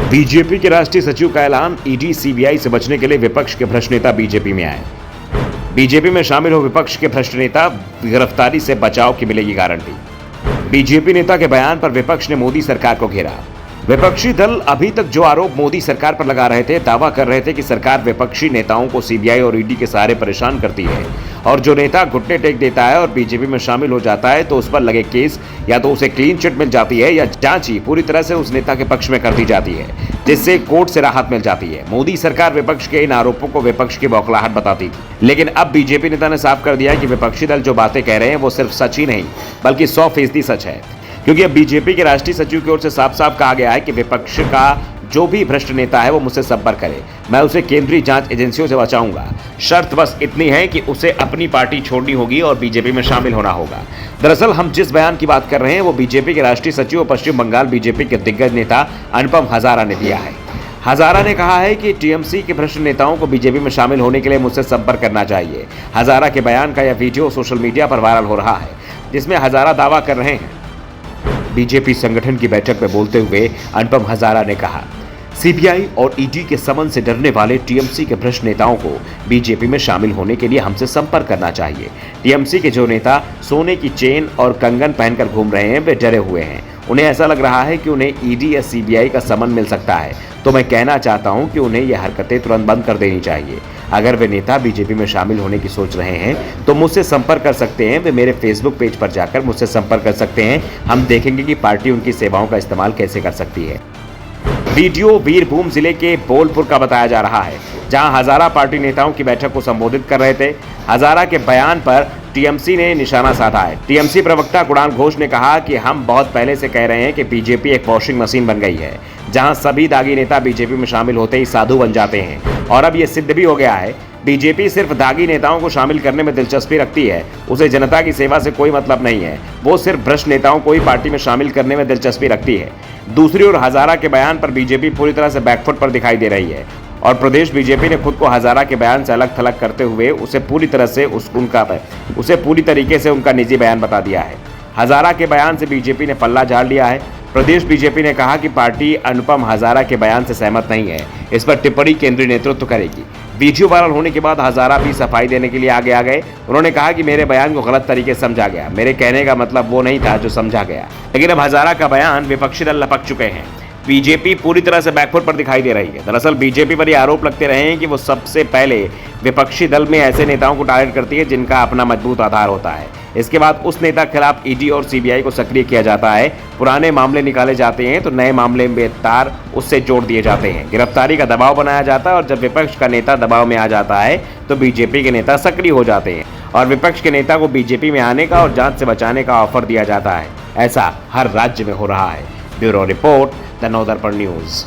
BJP के राष्ट्रीय सचिव का ऐलान, ईडी सीबीआई से बचने के लिए विपक्ष के भ्रष्ट नेता बीजेपी में आए। बीजेपी में शामिल हो विपक्ष के भ्रष्ट नेता, गिरफ्तारी से बचाव की मिलेगी गारंटी। बीजेपी नेता के बयान पर विपक्ष ने मोदी सरकार को घेरा। विपक्षी दल अभी तक जो आरोप मोदी सरकार पर लगा रहे थे, दावा कर रहे थे कि सरकार विपक्षी नेताओं को सीबीआई और ईडी के सहारे परेशान करती है और जो नेता घुटने टेक देता है और बीजेपी में शामिल हो जाता है तो उस पर लगे केस या तो उसे क्लीन चिट मिल जाती है या जांच ही पूरी तरह से उस नेता के पक्ष में कर दी जाती है, जिससे कोर्ट से राहत मिल जाती है। मोदी सरकार विपक्ष के इन आरोपों को विपक्ष की बौखलाहट बताती थी, लेकिन अब बीजेपी नेता ने साफ कर दिया है कि विपक्षी दल जो बातें कह रहे हैं वो सिर्फ सच ही नहीं बल्कि 100% सच है, क्योंकि अब बीजेपी के राष्ट्रीय सचिव की ओर से साफ साफ कहा गया है कि विपक्ष का जो भी भ्रष्ट नेता है वो मुझसे संपर्क करे, मैं उसे केंद्रीय जांच एजेंसियों से बचाऊंगा। शर्त बस इतनी है कि उसे अपनी पार्टी छोड़नी होगी और बीजेपी में शामिल होना होगा। दरअसल हम जिस बयान की बात कर रहे हैं वो बीजेपी के राष्ट्रीय सचिव और पश्चिम बंगाल बीजेपी के दिग्गज नेता अनुपम हजारा ने दिया है। हजारा ने कहा है कि टीएमसी के भ्रष्ट नेताओं को बीजेपी में शामिल होने के लिए मुझसे संपर्क करना चाहिए। हजारा के बयान का यह वीडियो सोशल मीडिया पर वायरल हो रहा है, जिसमें हजारा दावा कर रहे हैं। बीजेपी संगठन की बैठक में बोलते हुए अनुपम हजारा ने कहा, सीबीआई और ईडी के समन से डरने वाले टीएमसी के भ्रष्ट नेताओं को बीजेपी में शामिल होने के लिए हमसे संपर्क करना चाहिए। टीएमसी के जो नेता सोने की चेन और कंगन पहनकर घूम रहे हैं वे डरे हुए हैं, उन्हें ऐसा लग रहा है कि उन्हें ईडी या सीबीआई का समन मिल सकता है, तो मैं कहना चाहता हूं कि उन्हें यह हरकतें तुरंत बंद कर देनी चाहिए। अगर वे नेता बीजेपी में शामिल होने की सोच रहे हैं तो मुझसे संपर्क कर सकते हैं। वे मेरे फेसबुक पेज पर जाकर मुझसे संपर्क कर सकते हैं। हम देखेंगे कि पार्टी उनकी सेवाओं का इस्तेमाल कैसे कर सकती है। वीडियो बीरभूम जिले के बोलपुर का बताया जा रहा है, जहां हजारा पार्टी नेताओं की बैठक को संबोधित कर रहे थे। हजारा के बयान पर टीएमसी ने निशाना साधा है। टीएमसी प्रवक्ता कुणाल घोष ने कहा कि हम बहुत पहले से कह रहे हैं कि बीजेपी एक वॉशिंग मशीन बन गई है, जहां सभी दागी नेता बीजेपी में शामिल होते ही साधु बन जाते हैं और अब यह सिद्ध भी हो गया है। बीजेपी सिर्फ दागी नेताओं को शामिल करने में दिलचस्पी रखती है, उसे जनता की सेवा से कोई मतलब नहीं है। वो सिर्फ भ्रष्ट नेताओं को ही पार्टी में शामिल करने में दिलचस्पी रखती है। दूसरी ओर हजारा के बयान पर बीजेपी पूरी तरह से बैकफुट पर दिखाई दे रही है और प्रदेश बीजेपी ने खुद को हजारा के बयान से अलग थलग करते हुए उसे पूरी तरीके से उनका निजी बयान बता दिया है। हजारा के बयान से बीजेपी ने पल्ला झाड़ लिया है। प्रदेश बीजेपी ने कहा कि पार्टी अनुपम हजारा के बयान से सहमत नहीं है, इस पर टिप्पणी केंद्रीय नेतृत्व करेगी। वीडियो वायरल होने के बाद हजारा भी सफाई देने के लिए आगे आ गए। उन्होंने कहा कि मेरे बयान को गलत तरीके से समझा गया, मेरे कहने का मतलब वो नहीं था जो समझा गया। लेकिन अब हजारा का बयान विपक्षी दल लपक चुके हैं। बीजेपी पूरी तरह से बैकफुट पर दिखाई दे रही है। दरअसल बीजेपी पर यह आरोप लगते रहे हैं कि वो सबसे पहले विपक्षी दल में ऐसे नेताओं को टारगेट करती है जिनका अपना मजबूत आधार होता है। इसके बाद उस नेता के खिलाफ ईडी और सीबीआई को सक्रिय किया जाता है। पुराने मामले निकाले जाते हैं तो नए मामले में तार उससे जोड़ दिए जाते हैं। गिरफ्तारी का दबाव बनाया जाता है और जब विपक्ष का नेता दबाव में आ जाता है तो बीजेपी के नेता सक्रिय हो जाते हैं और विपक्ष के नेता को बीजेपी में आने का और जांच से बचाने का ऑफर दिया जाता है। ऐसा हर राज्य में हो रहा है। Bureau report, the Navdarpan news.